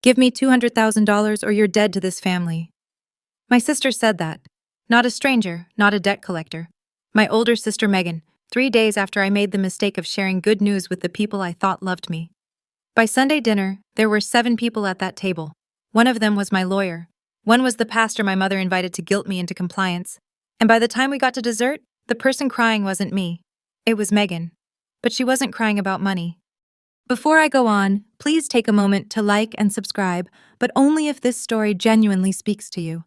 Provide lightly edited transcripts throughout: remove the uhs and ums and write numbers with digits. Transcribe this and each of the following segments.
Give me $200,000 or you're dead to this family. My sister said that. Not a stranger, not a debt collector. My older sister Megan, 3 days after I made the mistake of sharing good news with the people I thought loved me. By Sunday dinner, there were 7 people at that table. One of them was my lawyer. One was the pastor my mother invited to guilt me into compliance. And by the time we got to dessert, the person crying wasn't me. It was Megan. But she wasn't crying about money. Before I go on, please take a moment to like and subscribe, but only if this story genuinely speaks to you.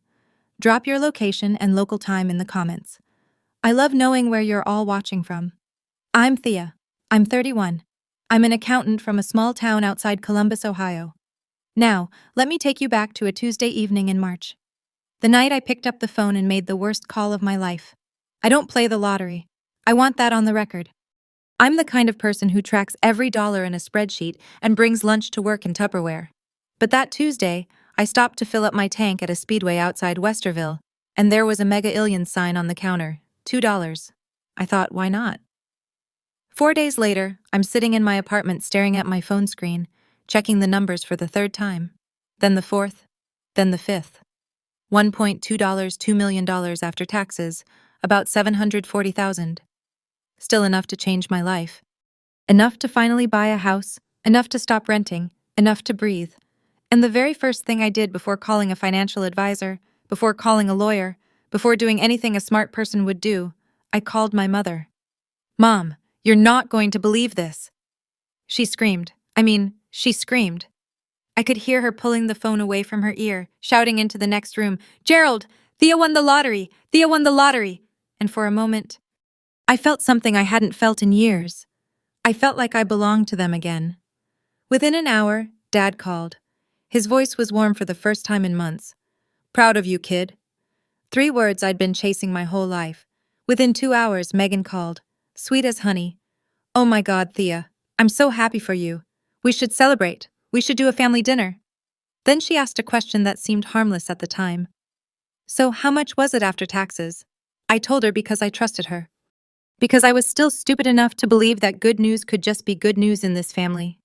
Drop your location and local time in the comments. I love knowing where you're all watching from. I'm Thea. I'm 31. I'm an accountant from a small town outside Columbus, Ohio. Now, let me take you back to a Tuesday evening in March. The night I picked up the phone and made the worst call of my life. I don't play the lottery. I want that on the record. I'm the kind of person who tracks every dollar in a spreadsheet and brings lunch to work in Tupperware. But that Tuesday, I stopped to fill up my tank at a speedway outside Westerville, and there was a Mega Illions sign on the counter, $2. I thought, why not? 4 days later, I'm sitting in my apartment staring at my phone screen, checking the numbers for the 3rd time. Then the 4th, then the 5th. $1.2, $2 million after taxes, about $740,000. Still enough to change my life. Enough to finally buy a house, enough to stop renting, enough to breathe. And the very first thing I did before calling a financial advisor, before calling a lawyer, before doing anything a smart person would do, I called my mother. Mom, you're not going to believe this. She screamed. I could hear her pulling the phone away from her ear, shouting into the next room, Gerald, Thea won the lottery! Thea won the lottery! And for a moment, I felt something I hadn't felt in years. I felt like I belonged to them again. Within an hour, Dad called. His voice was warm for the first time in months. Proud of you, kid. 3 words I'd been chasing my whole life. Within 2 hours, Megan called. Sweet as honey. Oh my God, Thea. I'm so happy for you. We should celebrate. We should do a family dinner. Then she asked a question that seemed harmless at the time. So how much was it after taxes? I told her because I trusted her. Because I was still stupid enough to believe that good news could just be good news in this family.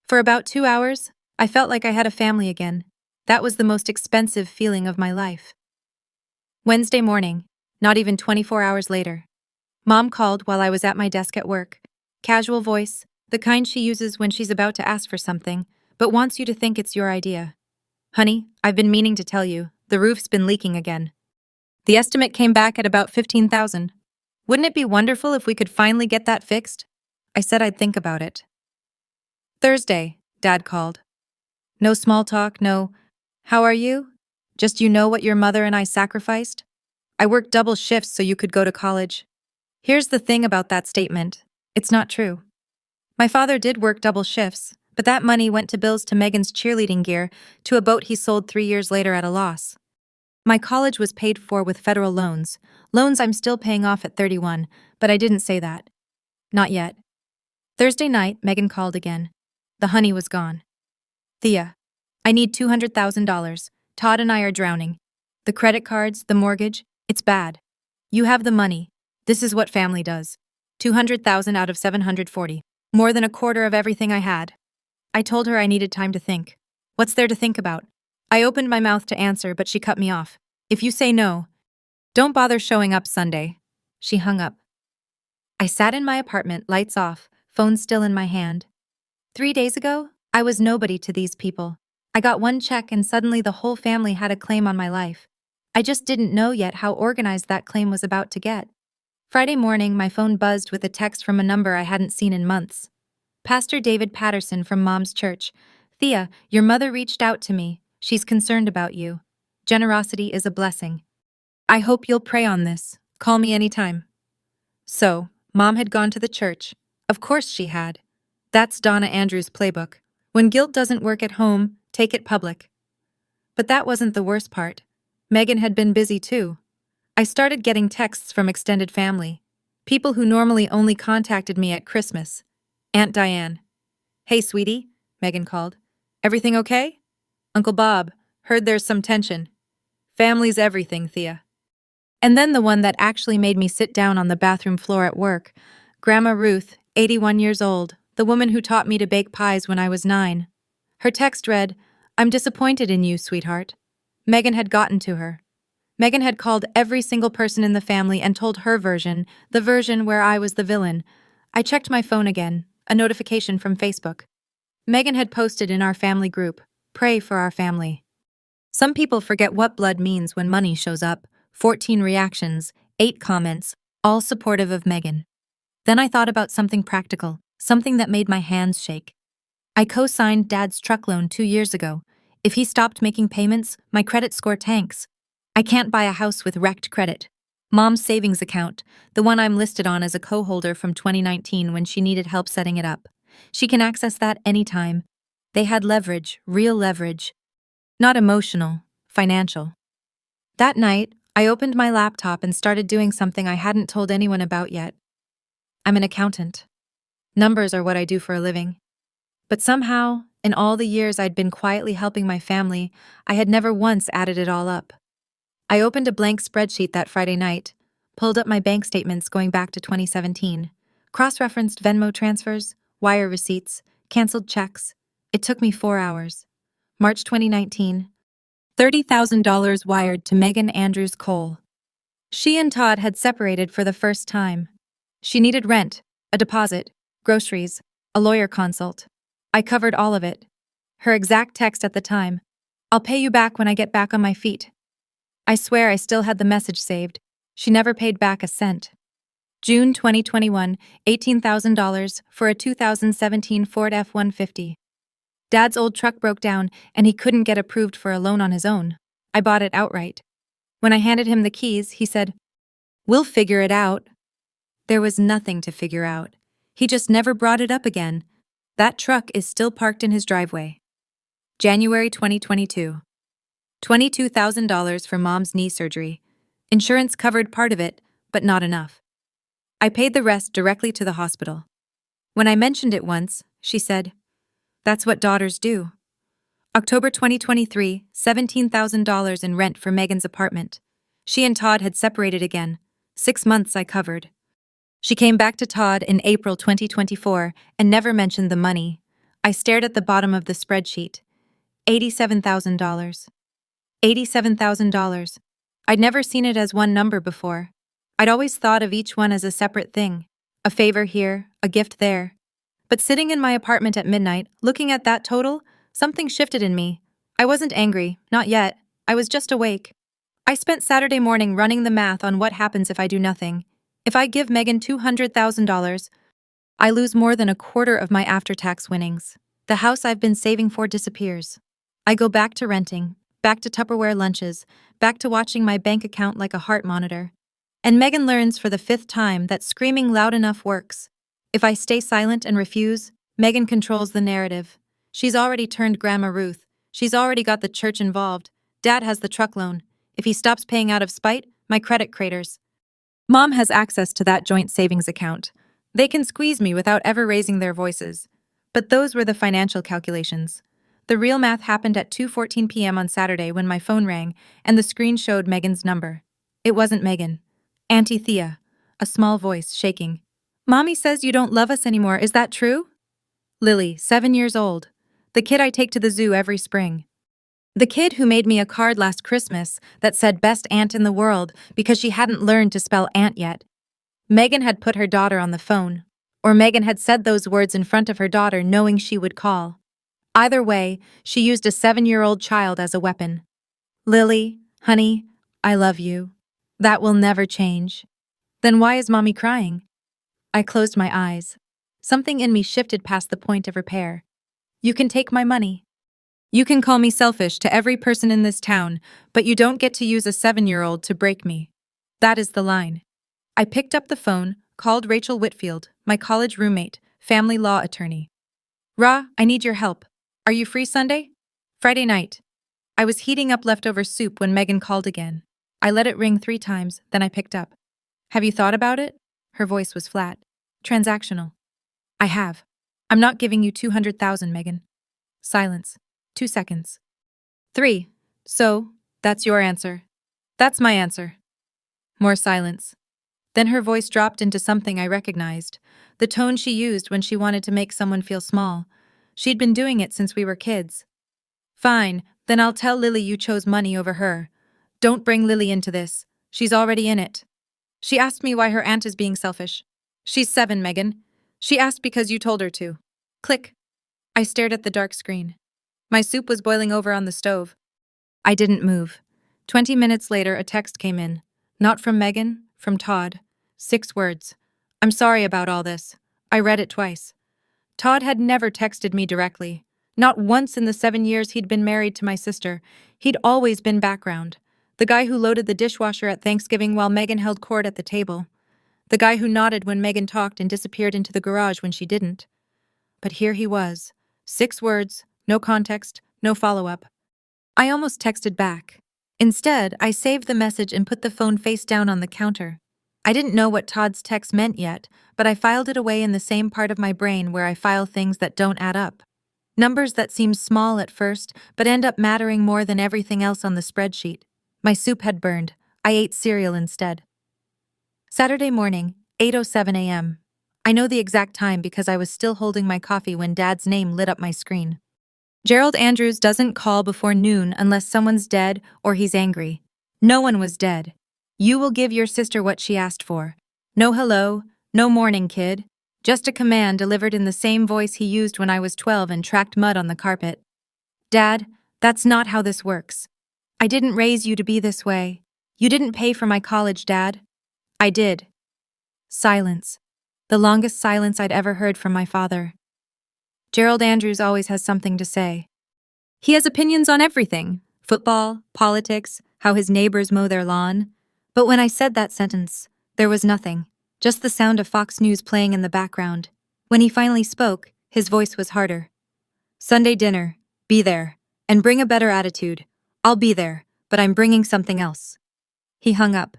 For about 2 hours, I felt like I had a family again. That was the most expensive feeling of my life. Wednesday morning, not even 24 hours later. Mom called while I was at my desk at work. Casual voice, the kind she uses when she's about to ask for something, but wants you to think it's your idea. Honey, I've been meaning to tell you, the roof's been leaking again. The estimate came back at about $15,000. Wouldn't it be wonderful if we could finally get that fixed? I said I'd think about it. Thursday, Dad called. No small talk, no, how are you? Just you know what your mother and I sacrificed? I worked double shifts so you could go to college. Here's the thing about that statement. It's not true. My father did work double shifts, but that money went to bills to Megan's cheerleading gear, to a boat he sold 3 years later at a loss. My college was paid for with federal loans I'm still paying off at 31, but I didn't say that. Not yet. Thursday night, Megan called again. The honey was gone. Thea, I need $200,000. Todd and I are drowning. The credit cards, the mortgage, it's bad. You have the money. This is what family does. $200,000 out of $740. More than a quarter of everything I had. I told her I needed time to think. What's there to think about? I opened my mouth to answer, but she cut me off. If you say no, don't bother showing up Sunday. She hung up. I sat in my apartment, lights off, phone still in my hand. 3 days ago, I was nobody to these people. I got one check and suddenly the whole family had a claim on my life. I just didn't know yet how organized that claim was about to get. Friday morning, my phone buzzed with a text from a number I hadn't seen in months. Pastor David Patterson from Mom's church. Thea, your mother reached out to me. She's concerned about you. Generosity is a blessing. I hope you'll pray on this. Call me anytime. So, Mom had gone to the church. Of course she had. That's Donna Andrews' playbook. When guilt doesn't work at home, take it public. But that wasn't the worst part. Megan had been busy too. I started getting texts from extended family. People who normally only contacted me at Christmas. Aunt Diane. Hey, sweetie, Megan called. Everything okay? Uncle Bob, heard there's some tension. Family's everything, Thea. And then the one that actually made me sit down on the bathroom floor at work. Grandma Ruth, 81 years old, the woman who taught me to bake pies when I was 9. Her text read, I'm disappointed in you, sweetheart. Megan had gotten to her. Megan had called every single person in the family and told her version, the version where I was the villain. I checked my phone again, a notification from Facebook. Megan had posted in our family group, "Pray for our family." Some people forget what blood means when money shows up. 14 reactions, 8 comments, all supportive of Megan. Then I thought about something practical, something that made my hands shake. I co-signed Dad's truck loan 2 years ago. If he stopped making payments, my credit score tanks. I can't buy a house with wrecked credit. Mom's savings account, the one I'm listed on as a co-holder from 2019 when she needed help setting it up. She can access that anytime. They had leverage, real leverage. Not emotional, financial. That night, I opened my laptop and started doing something I hadn't told anyone about yet. I'm an accountant. Numbers are what I do for a living. But somehow, in all the years I'd been quietly helping my family, I had never once added it all up. I opened a blank spreadsheet that Friday night, pulled up my bank statements going back to 2017, cross-referenced Venmo transfers, wire receipts, canceled checks. It took me 4 hours. March 2019. $30,000 wired to Megan Andrews Cole. She and Todd had separated for the first time. She needed rent, a deposit, groceries, a lawyer consult. I covered all of it. Her exact text at the time, "I'll pay you back when I get back on my feet." I swear I still had the message saved. She never paid back a cent. June 2021, $18,000 for a 2017 Ford F-150. Dad's old truck broke down and he couldn't get approved for a loan on his own. I bought it outright. When I handed him the keys, he said, "We'll figure it out." There was nothing to figure out. He just never brought it up again. That truck is still parked in his driveway. January 2022. $22,000 for Mom's knee surgery. Insurance covered part of it, but not enough. I paid the rest directly to the hospital. When I mentioned it once, she said, "That's what daughters do." October 2023, $17,000 in rent for Megan's apartment. She and Todd had separated again. 6 months I covered. She came back to Todd in April 2024 and never mentioned the money. I stared at the bottom of the spreadsheet. $87,000. $87,000. I'd never seen it as one number before. I'd always thought of each one as a separate thing. A favor here, a gift there. But sitting in my apartment at midnight, looking at that total, something shifted in me. I wasn't angry, not yet. I was just awake. I spent Saturday morning running the math on what happens if I do nothing. If I give Megan $200,000, I lose more than a quarter of my after-tax winnings. The house I've been saving for disappears. I go back to renting, back to Tupperware lunches, back to watching my bank account like a heart monitor. And Megan learns for the 5th time that screaming loud enough works. If I stay silent and refuse, Megan controls the narrative. She's already turned Grandma Ruth. She's already got the church involved. Dad has the truck loan. If he stops paying out of spite, my credit craters. Mom has access to that joint savings account. They can squeeze me without ever raising their voices. But those were the financial calculations. The real math happened at 2:14 p.m. on Saturday when my phone rang and the screen showed Megan's number. It wasn't Megan. Auntie Thea. A small voice, shaking. "Mommy says you don't love us anymore, is that true?" Lily, 7 years old. The kid I take to the zoo every spring. The kid who made me a card last Christmas that said best aunt in the world because she hadn't learned to spell aunt yet. Megan had put her daughter on the phone. Or Megan had said those words in front of her daughter knowing she would call. Either way, she used a 7-year-old child as a weapon. "Lily, honey, I love you. That will never change." Then why is Mommy crying? I closed my eyes. Something in me shifted past the point of repair. You can take my money. You can call me selfish to every person in this town, but you don't get to use a 7-year-old to break me. That is the line. I picked up the phone, called Rachel Whitfield, my college roommate, family law attorney. "Ra, I need your help. Are you free Sunday?" "Friday night." I was heating up leftover soup when Megan called again. I let it ring 3 times, then I picked up. "Have you thought about it?" Her voice was flat. Transactional. "I have. I'm not giving you 200,000, Megan." Silence. 2 seconds. 3. "So, that's your answer." "That's my answer." More silence. Then her voice dropped into something I recognized, the tone she used when she wanted to make someone feel small. She'd been doing it since we were kids. Fine, then I'll tell Lily you chose money over her. Don't bring Lily into this. She's already in it. She asked me why her aunt is being selfish. She's 7, Megan. She asked because you told her to. Click. I stared at the dark screen. My soup was boiling over on the stove. I didn't move. 20 minutes later, a text came in. Not from Megan, from Todd. 6 words. I'm sorry about all this. I read it twice. Todd had never texted me directly. Not once in the 7 years he'd been married to my sister. He'd always been background. The guy who loaded the dishwasher at Thanksgiving while Megan held court at the table. The guy who nodded when Megan talked and disappeared into the garage when she didn't. But here he was. 6 words, no context, no follow-up. I almost texted back. Instead, I saved the message and put the phone face down on the counter. I didn't know what Todd's text meant yet, but I filed it away in the same part of my brain where I file things that don't add up. Numbers that seem small at first, but end up mattering more than everything else on the spreadsheet. My soup had burned. I ate cereal instead. Saturday morning, 8:07 a.m. I know the exact time because I was still holding my coffee when Dad's name lit up my screen. Gerald Andrews doesn't call before noon unless someone's dead or he's angry. No one was dead. You will give your sister what she asked for. No hello, no morning, kid. Just a command delivered in the same voice he used when I was 12 and tracked mud on the carpet. Dad, that's not how this works. I didn't raise you to be this way. You didn't pay for my college, Dad. I did. Silence. The longest silence I'd ever heard from my father. Gerald Andrews always has something to say. He has opinions on everything. Football, politics, how his neighbors mow their lawn. But when I said that sentence, there was nothing. Just the sound of Fox News playing in the background. When he finally spoke, his voice was harder. Sunday dinner. Be there. And bring a better attitude. I'll be there, but I'm bringing something else. He hung up.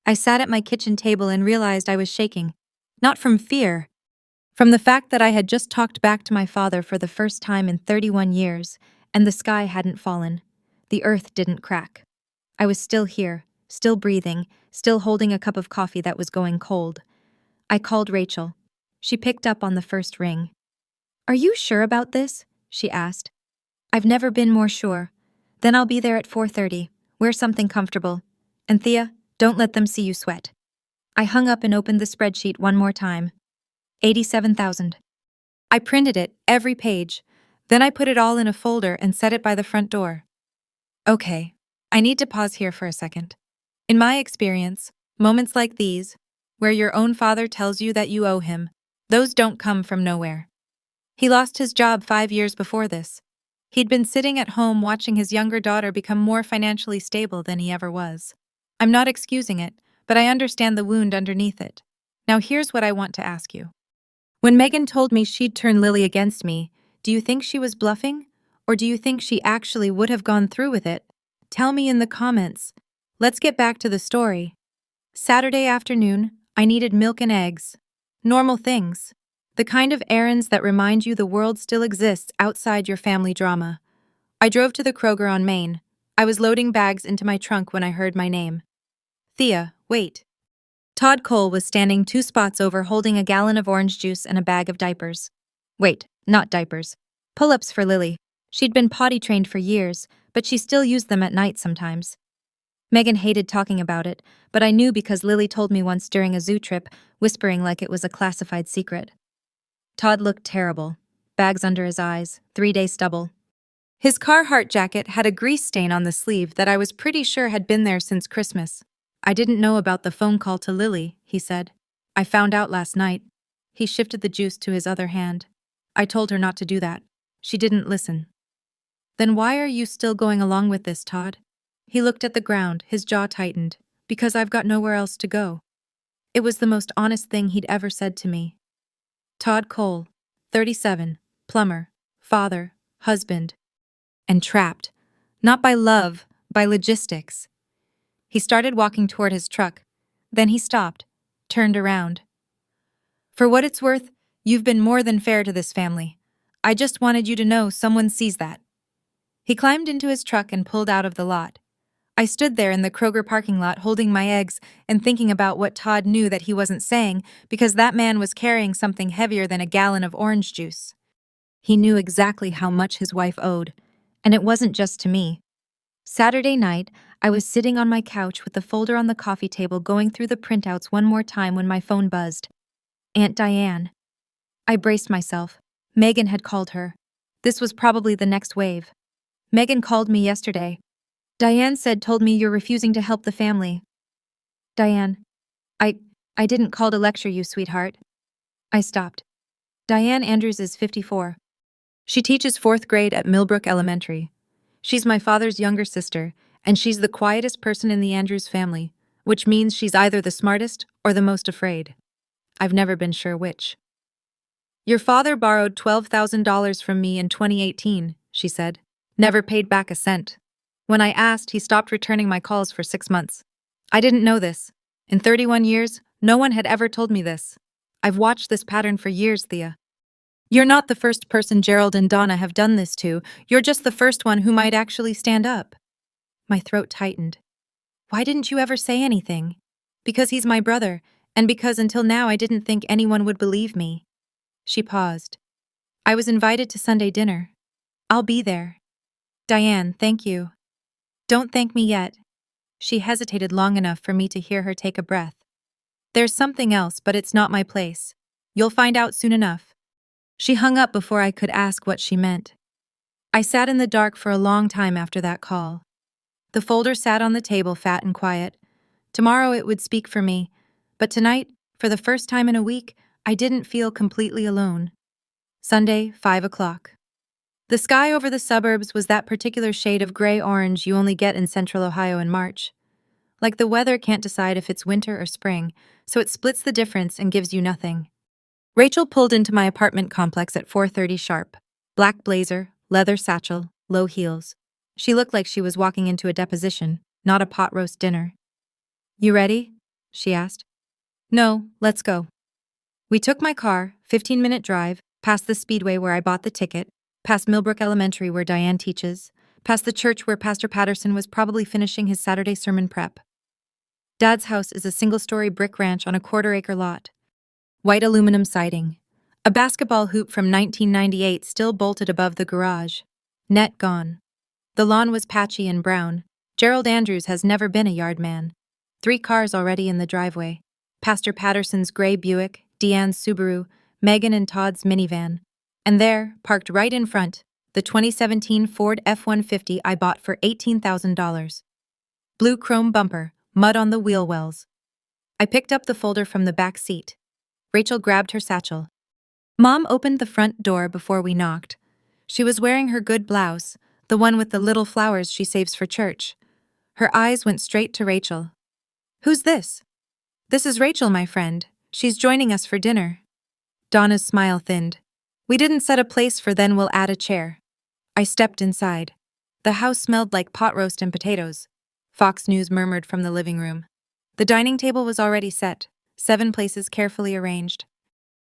I sat at my kitchen table and realized I was shaking. Not from fear. From the fact that I had just talked back to my father for the first time in 31 years, and the sky hadn't fallen. The earth didn't crack. I was still here, still breathing, still holding a cup of coffee that was going cold. I called Rachel. She picked up on the first ring. Are you sure about this? She asked. I've never been more sure. Then I'll be there at 4:30. Wear something comfortable. And Thea, don't let them see you sweat. I hung up and opened the spreadsheet one more time. 87,000. I printed it, every page. Then I put it all in a folder and set it by the front door. Okay, I need to pause here for a second. In my experience, moments like these, where your own father tells you that you owe him, those don't come from nowhere. He lost his job 5 years before this. He'd been sitting at home watching his younger daughter become more financially stable than he ever was. I'm not excusing it, but I understand the wound underneath it. Now here's what I want to ask you. When Megan told me she'd turn Lily against me, do you think she was bluffing? Or do you think she actually would have gone through with it? Tell me in the comments. Let's get back to the story. Saturday afternoon, I needed milk and eggs. Normal things. The kind of errands that remind you the world still exists outside your family drama. I drove to the Kroger on Main. I was loading bags into my trunk when I heard my name. Thea, wait. Todd Cole was standing 2 spots over holding a gallon of orange juice and a bag of diapers. Wait, not diapers. Pull-ups for Lily. She'd been potty trained for years, but she still used them at night sometimes. Megan hated talking about it, but I knew because Lily told me once during a zoo trip, whispering like it was a classified secret. Todd looked terrible. Bags under his eyes, 3-day stubble. His Carhartt jacket had a grease stain on the sleeve that I was pretty sure had been there since Christmas. I didn't know about the phone call to Lily, he said. I found out last night. He shifted the juice to his other hand. I told her not to do that. She didn't listen. Then why are you still going along with this, Todd? He looked at the ground, his jaw tightened. Because I've got nowhere else to go. It was the most honest thing he'd ever said to me. Todd Cole, 37, plumber, father, husband, and trapped. Not by love, by logistics. He started walking toward his truck. Then he stopped, turned around. For what it's worth, you've been more than fair to this family. I just wanted you to know someone sees that. He climbed into his truck and pulled out of the lot. I stood there in the Kroger parking lot holding my eggs and thinking about what Todd knew that he wasn't saying because that man was carrying something heavier than a gallon of orange juice. He knew exactly how much his wife owed, And it wasn't just to me. Saturday night, I was sitting on my couch with the folder on the coffee table going through the printouts one more time when my phone buzzed. Aunt Diane. I braced myself. Megan had called her. This was probably the next wave. Megan called me yesterday. Diane told me you're refusing to help the family. Diane. I didn't call to lecture you, sweetheart. I stopped. Diane Andrews is 54. She teaches 4th grade at Millbrook Elementary. She's my father's younger sister, and she's the quietest person in the Andrews family, which means she's either the smartest or the most afraid. I've never been sure which. Your father borrowed $12,000 from me in 2018, she said. Never paid back a cent. When I asked, he stopped returning my calls for 6 months. I didn't know this. In 31 years, no one had ever told me this. I've watched this pattern for years, Thea. You're not the first person Gerald and Donna have done this to. You're just the first one who might actually stand up. My throat tightened. Why didn't you ever say anything? Because he's my brother, and because until now I didn't think anyone would believe me. She paused. I was invited to Sunday dinner. I'll be there. Diane, thank you. Don't thank me yet. She hesitated long enough for me to hear her take a breath. There's something else, but it's not my place. You'll find out soon enough. She hung up before I could ask what she meant. I sat in the dark for a long time after that call. The folder sat on the table, fat and quiet. Tomorrow it would speak for me, but tonight, for the first time in a week, I didn't feel completely alone. Sunday, 5 o'clock. The sky over the suburbs was that particular shade of gray-orange you only get in central Ohio in March. Like the weather can't decide if it's winter or spring, so it splits the difference and gives you nothing. Rachel pulled into my apartment complex at 4:30 sharp. Black blazer, leather satchel, low heels. She looked like she was walking into a deposition, not a pot roast dinner. You ready? She asked. No, let's go. We took my car, 15-minute drive, past the speedway where I bought the ticket, past Millbrook Elementary where Diane teaches, past the church where Pastor Patterson was probably finishing his Saturday sermon prep. Dad's house is a single-story brick ranch on a quarter-acre lot. White aluminum siding. A basketball hoop from 1998 still bolted above the garage. Net gone. The lawn was patchy and brown. Gerald Andrews has never been a yard man. 3 cars already in the driveway. Pastor Patterson's gray Buick, Deanne's Subaru, Megan and Todd's minivan. And there, parked right in front, the 2017 Ford F-150 I bought for $18,000. Blue chrome bumper, mud on the wheel wells. I picked up the folder from the back seat. Rachel grabbed her satchel. Mom opened the front door before we knocked. She was wearing her good blouse, the one with the little flowers she saves for church. Her eyes went straight to Rachel. Who's this? This is Rachel, my friend. She's joining us for dinner. Donna's smile thinned. We didn't set a place for then we'll add a chair. I stepped inside. The house smelled like pot roast and potatoes. Fox News murmured from the living room. The dining table was already set, 7 places carefully arranged.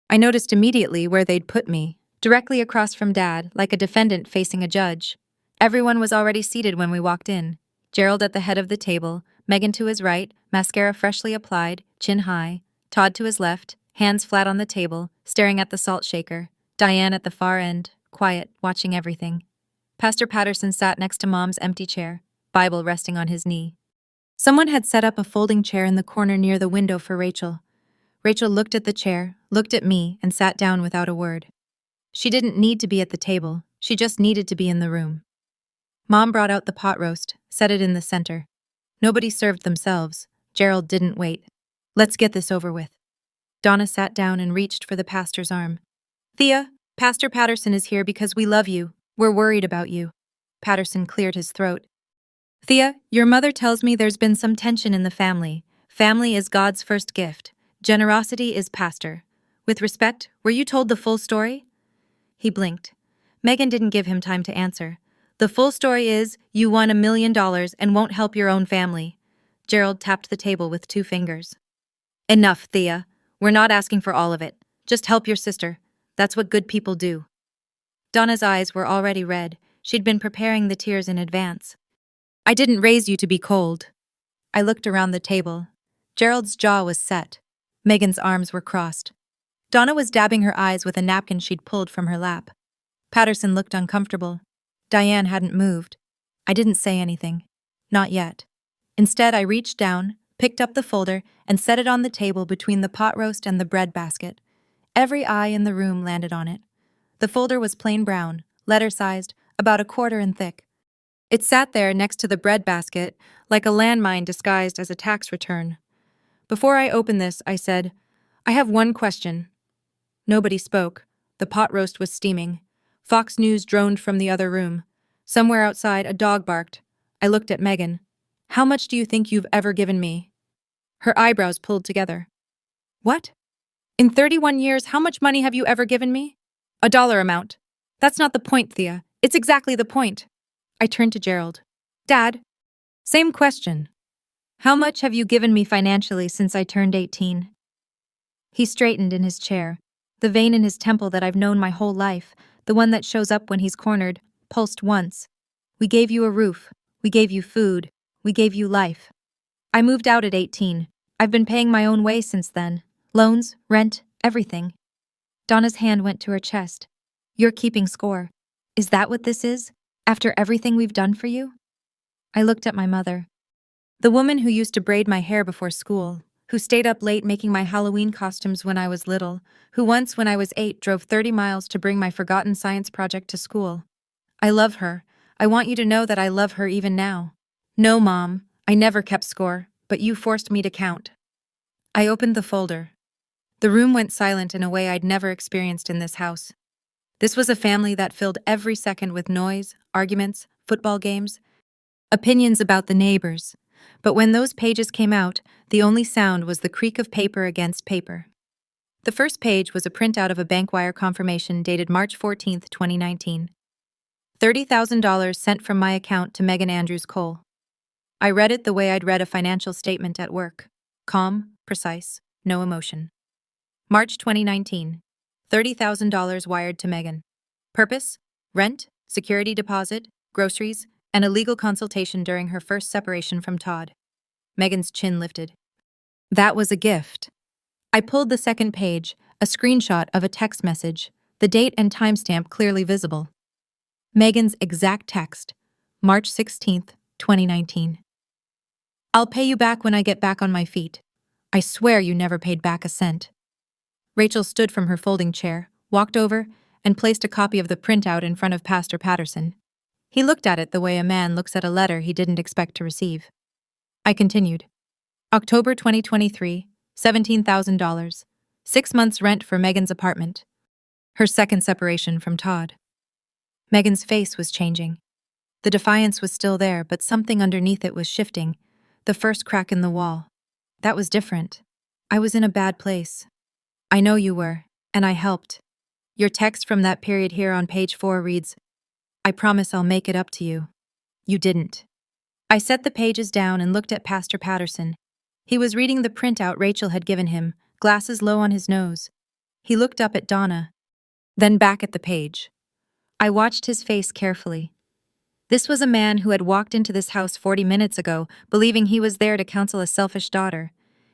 I noticed immediately where they'd put me, directly across from Dad, like a defendant facing a judge. Everyone was already seated when we walked in. Gerald at the head of the table, Megan to his right, mascara freshly applied, chin high, Todd to his left, hands flat on the table, staring at the salt shaker, Diane at the far end, quiet, watching everything. Pastor Patterson sat next to Mom's empty chair, Bible resting on his knee. Someone had set up a folding chair in the corner near the window for Rachel. Rachel looked at the chair, looked at me, and sat down without a word. She didn't need to be at the table, she just needed to be in the room. Mom brought out the pot roast, set it in the center. Nobody served themselves. Gerald didn't wait. Let's get this over with. Donna sat down and reached for the pastor's arm. Thea, Pastor Patterson is here because we love you. We're worried about you. Patterson cleared his throat. Thea, your mother tells me there's been some tension in the family. Family is God's first gift. Generosity is pastor. With respect, were you told the full story? He blinked. Megan didn't give him time to answer. The full story is, you won $1 million and won't help your own family. Gerald tapped the table with 2 fingers. Enough, Thea. We're not asking for all of it. Just help your sister. That's what good people do. Donna's eyes were already red. She'd been preparing the tears in advance. I didn't raise you to be cold. I looked around the table. Gerald's jaw was set. Megan's arms were crossed. Donna was dabbing her eyes with a napkin she'd pulled from her lap. Patterson looked uncomfortable. Diane hadn't moved. I didn't say anything. Not yet. Instead, I reached down, picked up the folder, and set it on the table between the pot roast and the bread basket. Every eye in the room landed on it. The folder was plain brown, letter-sized, about a quarter in thick. It sat there next to the bread basket, like a landmine disguised as a tax return. Before I opened this, I said, "I have one question." Nobody spoke. The pot roast was steaming. Fox News droned from the other room. Somewhere outside, a dog barked. I looked at Megan. "How much do you think you've ever given me?" Her eyebrows pulled together. "What? In 31 years, how much money have you ever given me?" "A dollar amount." "That's not the point, Thea. It's exactly the point." I turned to Gerald. "Dad, same question. How much have you given me financially since I turned 18? He straightened in his chair. The vein in his temple that I've known my whole life, the one that shows up when he's cornered, pulsed once. "We gave you a roof. We gave you food. We gave you life. I moved out at 18. I've been paying my own way since then. Loans, rent, everything." Donna's hand went to her chest. "You're keeping score. Is that what this is? After everything we've done for you?" I looked at my mother. The woman who used to braid my hair before school, who stayed up late making my Halloween costumes when I was little, who once, when I was 8, drove 30 miles to bring my forgotten science project to school. I love her. I want you to know that I love her even now. No, Mom, I never kept score, but you forced me to count. I opened the folder. The room went silent in a way I'd never experienced in this house. This was a family that filled every second with noise, arguments, football games, opinions about the neighbors. But when those pages came out, the only sound was the creak of paper against paper. The first page was a printout of a bank wire confirmation dated March 14, 2019. $30,000 sent from my account to Megan Andrews Cole. I read it the way I'd read a financial statement at work. Calm, precise, no emotion. March 2019. $30,000 wired to Megan. Purpose? Rent, security deposit, groceries, and a legal consultation during her first separation from Todd. Megan's chin lifted. That was a gift. I pulled the second page, a screenshot of a text message, the date and timestamp clearly visible. Megan's exact text, March 16, 2019. "I'll pay you back when I get back on my feet. I swear you never paid back a cent." Rachel stood from her folding chair, walked over, and placed a copy of the printout in front of Pastor Patterson. He looked at it the way a man looks at a letter he didn't expect to receive. I continued. October 2023, $17,000. 6 months rent for Megan's apartment. Her second separation from Todd. Megan's face was changing. The defiance was still there, but something underneath it was shifting. The first crack in the wall. That was different. I was in a bad place. "I know you were, and I helped." Your text from that period here on page 4 reads, "I promise I'll make it up to you." You didn't. I set the pages down and looked at Pastor Patterson. He was reading the printout Rachel had given him, glasses low on his nose. He looked up at Donna, then back at the page. I watched his face carefully. This was a man who had walked into this house 40 minutes ago, believing he was there to counsel a selfish daughter.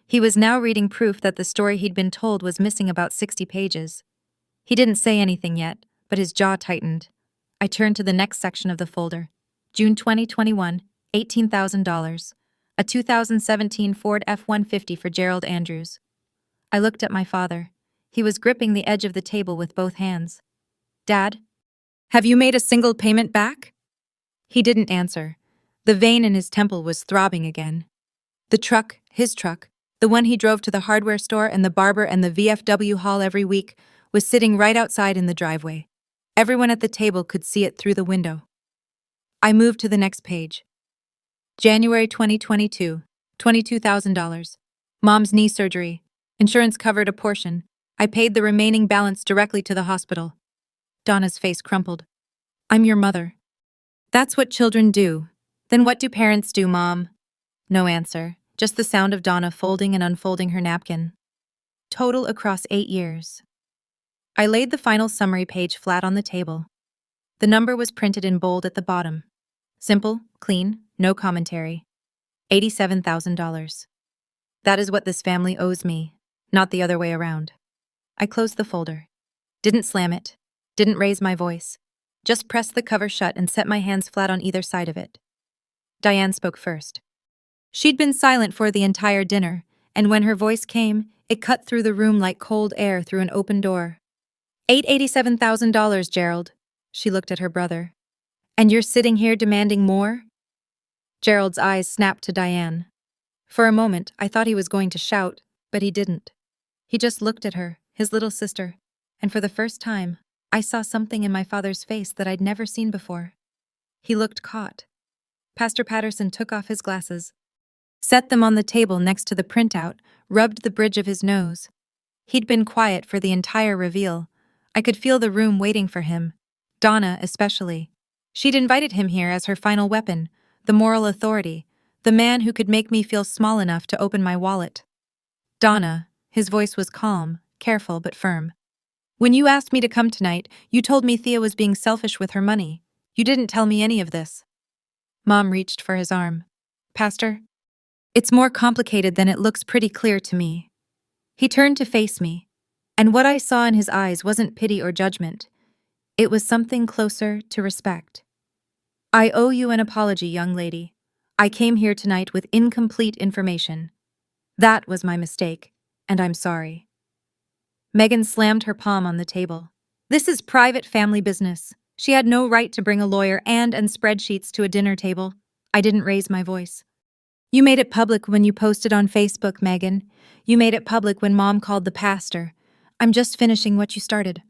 He was now reading proof that the story he'd been told was missing about 60 pages. He didn't say anything yet, but his jaw tightened. I turned to the next section of the folder. June 2021, $18,000. A 2017 Ford F-150 for Gerald Andrews. I looked at my father. He was gripping the edge of the table with both hands. "Dad, have you made a single payment back?" He didn't answer. The vein in his temple was throbbing again. The truck, his truck, the one he drove to the hardware store and the barber and the VFW hall every week, was sitting right outside in the driveway. Everyone at the table could see it through the window. I moved to the next page. January 2022, $22,000. Mom's knee surgery. Insurance covered a portion. I paid the remaining balance directly to the hospital. Donna's face crumpled. "I'm your mother." "That's what children do. Then what do parents do, Mom?" No answer, just the sound of Donna folding and unfolding her napkin. Total across 8 years. I laid the final summary page flat on the table. The number was printed in bold at the bottom. Simple, clean, no commentary. $87,000. That is what this family owes me, not the other way around. I closed the folder. Didn't slam it. Didn't raise my voice. Just press the cover shut and set my hands flat on either side of it. Diane spoke first. She'd been silent for the entire dinner, and when her voice came, it cut through the room like cold air through an open door. $887,000, Gerald. She looked at her brother. And you're sitting here demanding more? Gerald's eyes snapped to Diane. For a moment, I thought he was going to shout, but he didn't. He just looked at her, his little sister, and for the first time, I saw something in my father's face that I'd never seen before. He looked caught. Pastor Patterson took off his glasses, set them on the table next to the printout, rubbed the bridge of his nose. He'd been quiet for the entire reveal. I could feel the room waiting for him. Donna, especially. She'd invited him here as her final weapon, the moral authority, the man who could make me feel small enough to open my wallet. Donna, his voice was calm, careful but firm. When you asked me to come tonight, you told me Thea was being selfish with her money. You didn't tell me any of this. Mom reached for his arm. Pastor? It's more complicated than it looks pretty clear to me. He turned to face me, and what I saw in his eyes wasn't pity or judgment. It was something closer to respect. I owe you an apology, young lady. I came here tonight with incomplete information. That was my mistake, and I'm sorry. Megan slammed her palm on the table. This is private family business. She had no right to bring a lawyer and spreadsheets to a dinner table. I didn't raise my voice. You made it public when you posted on Facebook, Megan. You made it public when Mom called the pastor. I'm just finishing what you started.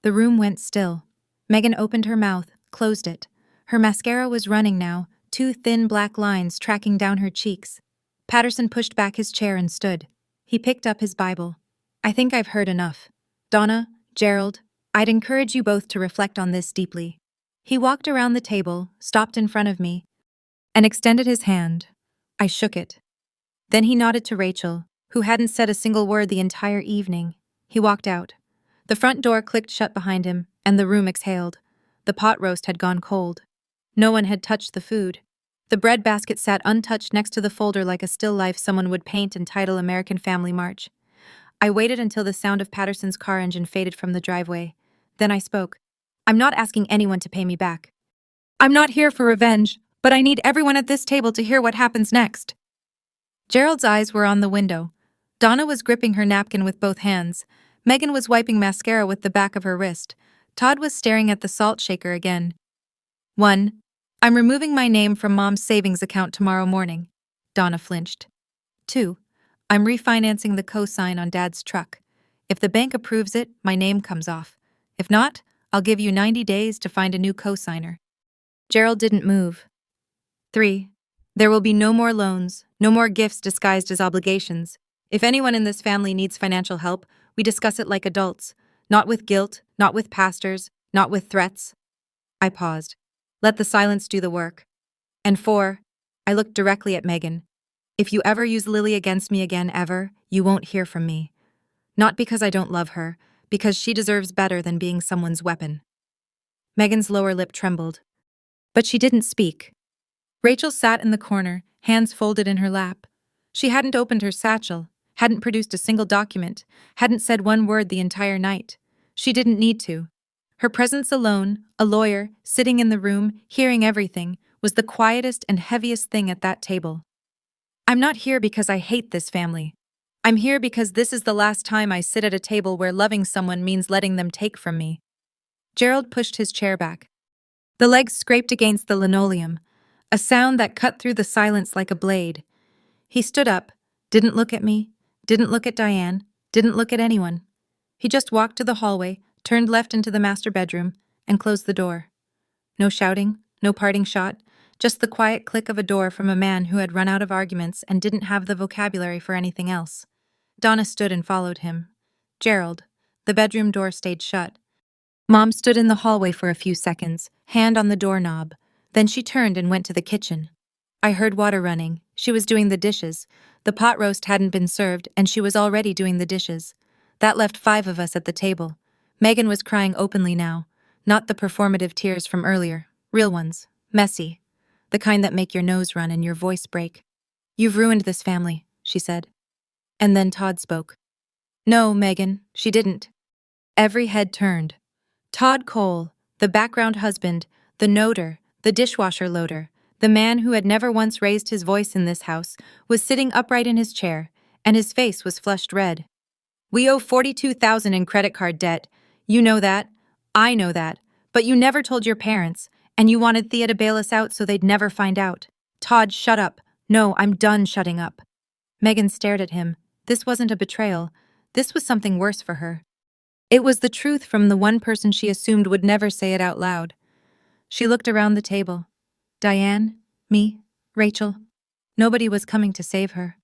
The room went still. Megan opened her mouth, closed it. Her mascara was running now, two thin black lines tracking down her cheeks. Patterson pushed back his chair and stood. He picked up his Bible. I think I've heard enough. Donna, Gerald, I'd encourage you both to reflect on this deeply. He walked around the table, stopped in front of me, and extended his hand. I shook it. Then he nodded to Rachel, who hadn't said a single word the entire evening. He walked out. The front door clicked shut behind him, and the room exhaled. The pot roast had gone cold. No one had touched the food. The bread basket sat untouched next to the folder like a still life someone would paint and title American Family March. I waited until the sound of Patterson's car engine faded from the driveway. Then I spoke. I'm not asking anyone to pay me back. I'm not here for revenge, but I need everyone at this table to hear what happens next. Gerald's eyes were on the window. Donna was gripping her napkin with both hands. Megan was wiping mascara with the back of her wrist. Todd was staring at the salt shaker again. 1. I'm removing my name from Mom's savings account tomorrow morning. Donna flinched. 2. I'm refinancing the cosign on Dad's truck. If the bank approves it, my name comes off. If not, I'll give you 90 days to find a new cosigner. Gerald didn't move. 3. There will be no more loans, no more gifts disguised as obligations. If anyone in this family needs financial help, we discuss it like adults, not with guilt, not with pastors, not with threats. I paused. Let the silence do the work. And 4. I looked directly at Megan. If you ever use Lily against me again ever, you won't hear from me. Not because I don't love her, because she deserves better than being someone's weapon. Megan's lower lip trembled. But she didn't speak. Rachel sat in the corner, hands folded in her lap. She hadn't opened her satchel, hadn't produced a single document, hadn't said one word the entire night. She didn't need to. Her presence alone, a lawyer, sitting in the room, hearing everything, was the quietest and heaviest thing at that table. I'm not here because I hate this family. I'm here because this is the last time I sit at a table where loving someone means letting them take from me. Gerald pushed his chair back. The legs scraped against the linoleum, a sound that cut through the silence like a blade. He stood up, didn't look at me, didn't look at Diane, didn't look at anyone. He just walked to the hallway, turned left into the master bedroom, and closed the door. No shouting, no parting shot, just the quiet click of a door from a man who had run out of arguments and didn't have the vocabulary for anything else. Donna stood and followed him. Gerald. The bedroom door stayed shut. Mom stood in the hallway for a few seconds, hand on the doorknob. Then she turned and went to the kitchen. I heard water running. She was doing the dishes. The pot roast hadn't been served, and she was already doing the dishes. That left 5 of us at the table. Megan was crying openly now, not the performative tears from earlier, real ones, messy, the kind that make your nose run and your voice break. You've ruined this family, she said. And then Todd spoke. No, Megan, she didn't. Every head turned. Todd Cole, The background husband, the noter, the dishwasher loader, the man who had never once raised his voice in this house, was sitting upright in his chair, and his face was flushed red. We owe $42,000 in credit card debt. You know that. I know that. But you never told your parents, and you wanted Thea to bail us out so they'd never find out. Todd, shut up. No, I'm done shutting up. Megan stared at him. This wasn't a betrayal. This was something worse for her. It was the truth from the one person she assumed would never say it out loud. She looked around the table. Diane, me, Rachel. Nobody was coming to save her.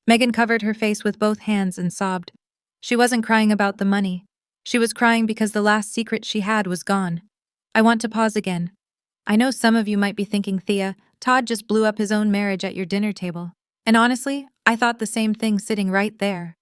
Megan covered her face with both hands and sobbed. She wasn't crying about the money. She was crying because the last secret she had was gone. I want to pause again. I know some of you might be thinking, Thea, Todd just blew up his own marriage at your dinner table. And honestly, I thought the same thing sitting right there.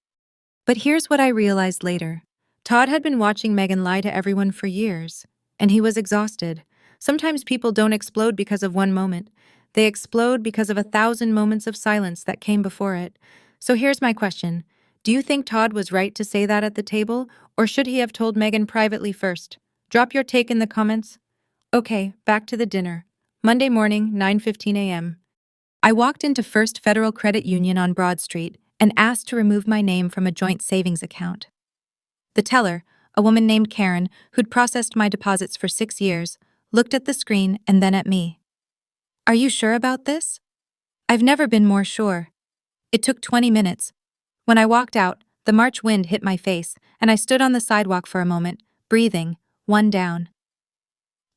But here's what I realized later. Todd had been watching Megan lie to everyone for years, and he was exhausted. Sometimes people don't explode because of one moment. They explode because of 1,000 moments of silence that came before it. So here's my question. Do you think Todd was right to say that at the table, or should he have told Megan privately first? Drop your take in the comments. Okay, back to the dinner. Monday morning, 9:15 a.m. I walked into First Federal Credit Union on Broad Street and asked to remove my name from a joint savings account. The teller, a woman named Karen, who'd processed my deposits for 6 years, looked at the screen and then at me. Are you sure about this? I've never been more sure. It took 20 minutes. When I walked out, the March wind hit my face, and I stood on the sidewalk for a moment, breathing, one down.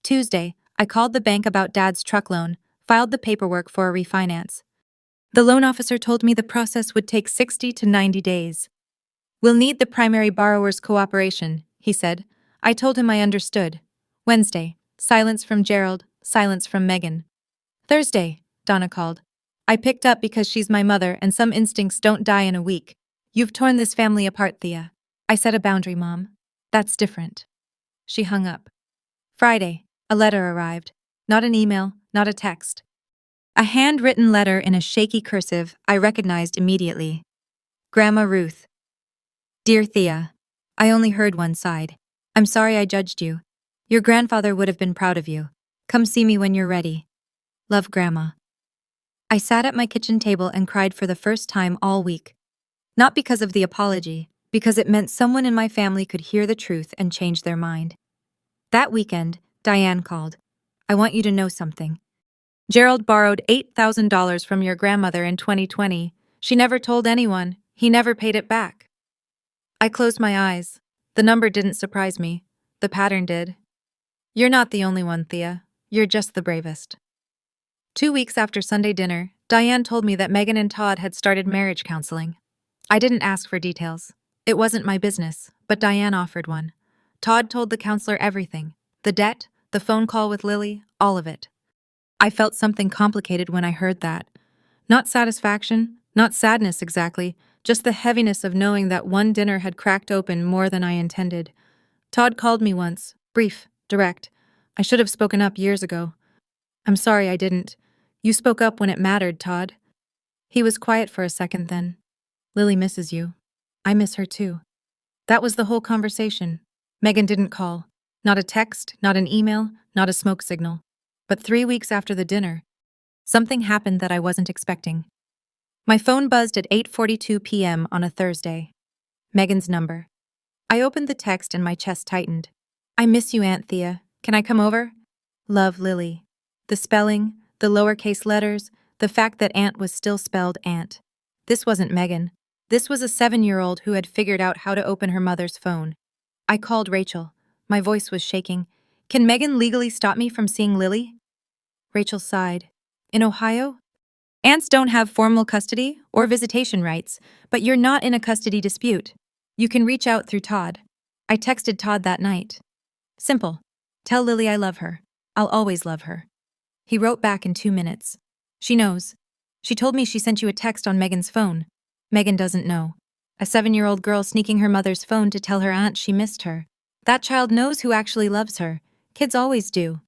Tuesday, I called the bank about Dad's truck loan, filed the paperwork for a refinance. The loan officer told me the process would take 60 to 90 days. We'll need the primary borrower's cooperation, he said. I told him I understood. Wednesday, silence from Gerald, silence from Megan. Thursday, Donna called. I picked up because she's my mother and some instincts don't die in a week. You've torn this family apart, Thea. I set a boundary, Mom. That's different. She hung up. Friday, a letter arrived. Not an email, not a text. A handwritten letter in a shaky cursive I recognized immediately. Grandma Ruth. Dear Thea, I only heard one side. I'm sorry I judged you. Your grandfather would have been proud of you. Come see me when you're ready. Love, Grandma. I sat at my kitchen table and cried for the first time all week. Not because of the apology, because it meant someone in my family could hear the truth and change their mind. That weekend, Diane called. I want you to know something. Gerald borrowed $8,000 from your grandmother in 2020. She never told anyone. He never paid it back. I closed my eyes. The number didn't surprise me. The pattern did. You're not the only one, Thea. You're just the bravest. 2 weeks after Sunday dinner, Diane told me that Megan and Todd had started marriage counseling. I didn't ask for details. It wasn't my business, but Diane offered one. Todd told the counselor everything. The debt, the phone call with Lily, all of it. I felt something complicated when I heard that. Not satisfaction, not sadness exactly, just the heaviness of knowing that one dinner had cracked open more than I intended. Todd called me once, brief, direct. I should have spoken up years ago. I'm sorry I didn't. You spoke up when it mattered, Todd. He was quiet for a second then. Lily misses you. I miss her too. That was the whole conversation. Megan didn't call. Not a text, not an email, not a smoke signal. But 3 weeks after the dinner, something happened that I wasn't expecting. My phone buzzed at 8:42 p.m. on a Thursday. Megan's number. I opened the text and my chest tightened. I miss you, Aunt Thea. Can I come over? Love, Lily. The spelling, the lowercase letters, the fact that Aunt was still spelled Aunt. This wasn't Megan. This was a 7-year-old who had figured out how to open her mother's phone. I called Rachel. My voice was shaking. Can Megan legally stop me from seeing Lily? Rachel sighed. In Ohio? Aunts don't have formal custody or visitation rights, but you're not in a custody dispute. You can reach out through Todd. I texted Todd that night. Simple. Tell Lily I love her. I'll always love her. He wrote back in 2 minutes. She knows. She told me she sent you a text on Megan's phone. Megan doesn't know. A 7-year-old girl sneaking her mother's phone to tell her aunt she missed her. That child knows who actually loves her. Kids always do.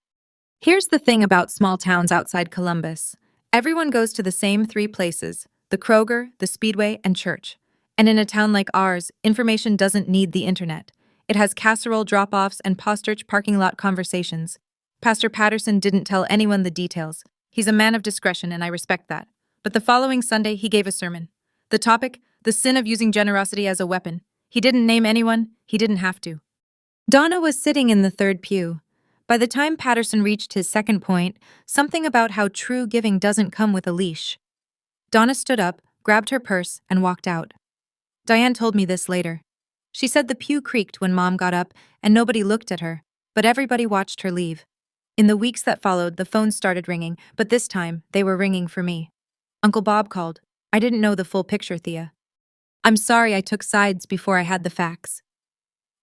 Here's the thing about small towns outside Columbus. Everyone goes to the same 3 places, the Kroger, the Speedway, and church. And in a town like ours, information doesn't need the internet. It has casserole drop-offs and post-church parking lot conversations. Pastor Patterson didn't tell anyone the details. He's a man of discretion, and I respect that. But the following Sunday, he gave a sermon. The topic, the sin of using generosity as a weapon. He didn't name anyone. He didn't have to. Donna was sitting in the third pew. By the time Patterson reached his second point, something about how true giving doesn't come with a leash. Donna stood up, grabbed her purse, and walked out. Diane told me this later. She said the pew creaked when Mom got up and nobody looked at her, but everybody watched her leave. In the weeks that followed, the phones started ringing, but this time, they were ringing for me. Uncle Bob called. I didn't know the full picture, Thea. I'm sorry I took sides before I had the facts.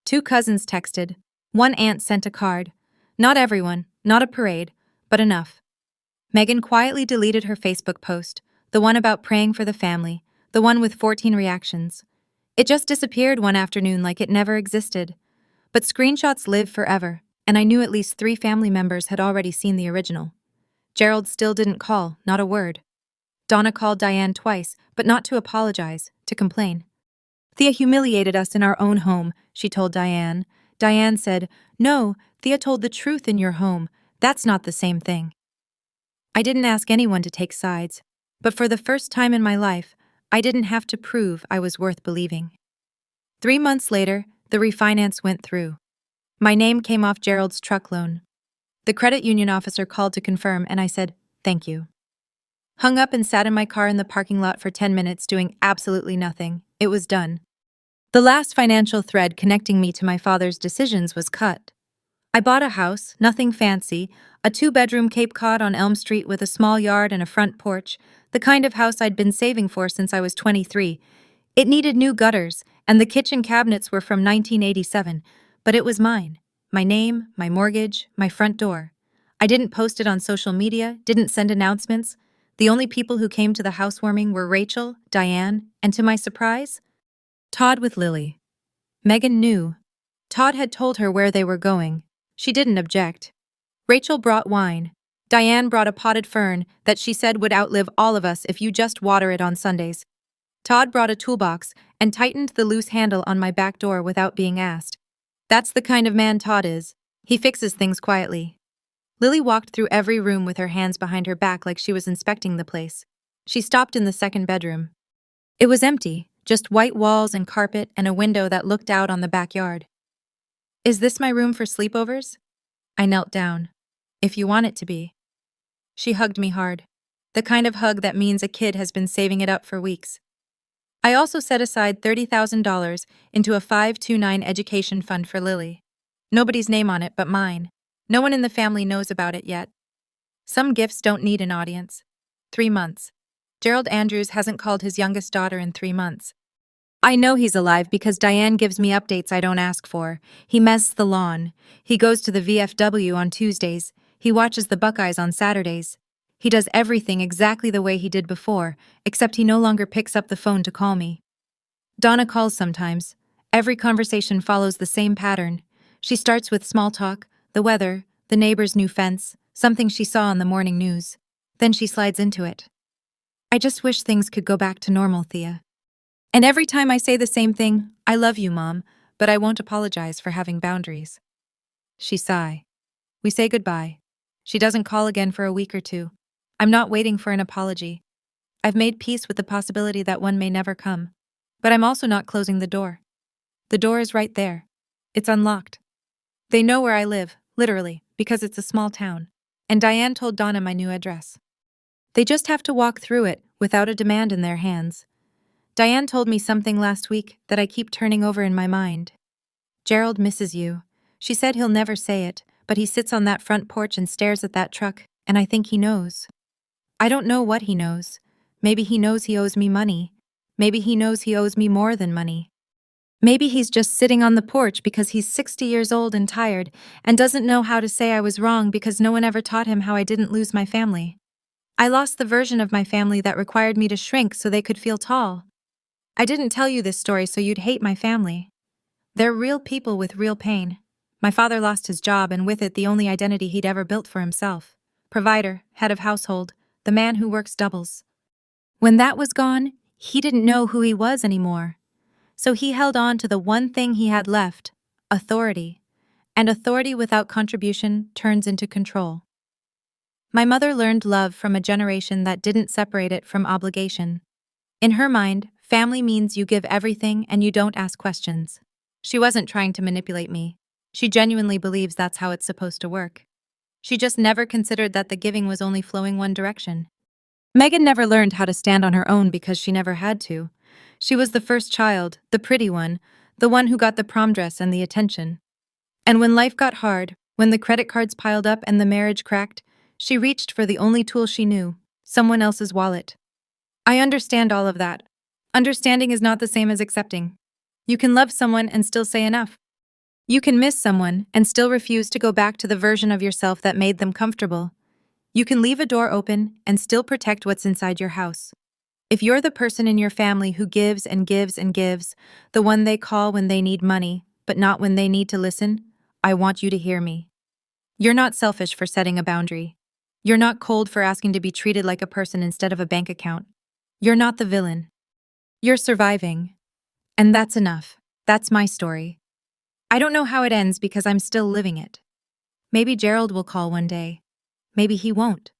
2 cousins texted. 1 aunt sent a card. Not everyone, not a parade, but enough. Megan quietly deleted her Facebook post, the one about praying for the family, the one with 14 reactions. It just disappeared one afternoon like it never existed. But screenshots live forever, and I knew at least 3 family members had already seen the original. Gerald still didn't call, not a word. Donna called Diane twice, but not to apologize, to complain. Thea humiliated us in our own home, she told Diane. Diane said, "No, Thea told the truth in your home. That's not the same thing." I didn't ask anyone to take sides, but for the first time in my life, I didn't have to prove I was worth believing. 3 months later, the refinance went through. My name came off Gerald's truck loan. The credit union officer called to confirm, and I said, "Thank you." Hung up and sat in my car in the parking lot for 10 minutes doing absolutely nothing. It was done. The last financial thread connecting me to my father's decisions was cut. I bought a house, nothing fancy, a 2-bedroom Cape Cod on Elm Street with a small yard and a front porch, the kind of house I'd been saving for since I was 23. It needed new gutters, and the kitchen cabinets were from 1987, but it was mine. My name, my mortgage, my front door. I didn't post it on social media, didn't send announcements. The only people who came to the housewarming were Rachel, Diane, and to my surprise, Todd with Lily. Megan knew. Todd had told her where they were going. She didn't object. Rachel brought wine. Diane brought a potted fern that she said would outlive all of us if you just water it on Sundays. Todd brought a toolbox and tightened the loose handle on my back door without being asked. That's the kind of man Todd is. He fixes things quietly. Lily walked through every room with her hands behind her back like she was inspecting the place. She stopped in the second bedroom. It was empty, just white walls and carpet and a window that looked out on the backyard. Is this my room for sleepovers? I knelt down. If you want it to be. She hugged me hard. The kind of hug that means a kid has been saving it up for weeks. I also set aside $30,000 into a 529 education fund for Lily. Nobody's name on it but mine. No one in the family knows about it yet. Some gifts don't need an audience. 3 months. Gerald Andrews hasn't called his youngest daughter in 3 months. I know he's alive because Diane gives me updates I don't ask for. He mows the lawn. He goes to the VFW on Tuesdays. He watches the Buckeyes on Saturdays. He does everything exactly the way he did before, except he no longer picks up the phone to call me. Donna calls sometimes. Every conversation follows the same pattern. She starts with small talk, the weather, the neighbor's new fence, something she saw on the morning news. Then she slides into it. I just wish things could go back to normal, Thea. And every time I say the same thing, I love you, Mom, but I won't apologize for having boundaries. She sigh. We say goodbye. She doesn't call again for a week or 2. I'm not waiting for an apology. I've made peace with the possibility that one may never come. But I'm also not closing the door. The door is right there. It's unlocked. They know where I live, literally, because it's a small town. And Diane told Donna my new address. They just have to walk through it without a demand in their hands. Diane told me something last week that I keep turning over in my mind. Gerald misses you. She said he'll never say it, but he sits on that front porch and stares at that truck, and I think he knows. I don't know what he knows. Maybe he knows he owes me money. Maybe he knows he owes me more than money. Maybe he's just sitting on the porch because he's 60 years old and tired and doesn't know how to say I was wrong because no one ever taught him how I didn't lose my family. I lost the version of my family that required me to shrink so they could feel tall. I didn't tell you this story so you'd hate my family. They're real people with real pain. My father lost his job and with it the only identity he'd ever built for himself. Provider, head of household, the man who works doubles. When that was gone, he didn't know who he was anymore. So he held on to the one thing he had left, authority, and authority without contribution turns into control. My mother learned love from a generation that didn't separate it from obligation. In her mind, family means you give everything and you don't ask questions. She wasn't trying to manipulate me. She genuinely believes that's how it's supposed to work. She just never considered that the giving was only flowing one direction. Megan never learned how to stand on her own because she never had to. She was the first child, the pretty one, the one who got the prom dress and the attention. And when life got hard, when the credit cards piled up and the marriage cracked, she reached for the only tool she knew, someone else's wallet. I understand all of that. Understanding is not the same as accepting. You can love someone and still say enough. You can miss someone and still refuse to go back to the version of yourself that made them comfortable. You can leave a door open and still protect what's inside your house. If you're the person in your family who gives and gives and gives, the one they call when they need money, but not when they need to listen, I want you to hear me. You're not selfish for setting a boundary. You're not cold for asking to be treated like a person instead of a bank account. You're not the villain. You're surviving. And that's enough. That's my story. I don't know how it ends because I'm still living it. Maybe Gerald will call one day. Maybe he won't.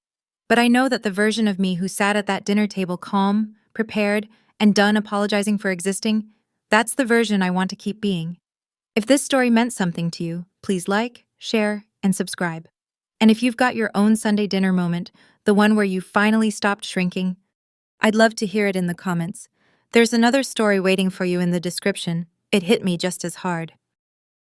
But I know that the version of me who sat at that dinner table calm, prepared, and done apologizing for existing, that's the version I want to keep being. If this story meant something to you, please like, share, and subscribe. And if you've got your own Sunday dinner moment, the one where you finally stopped shrinking, I'd love to hear it in the comments. There's another story waiting for you in the description. It hit me just as hard.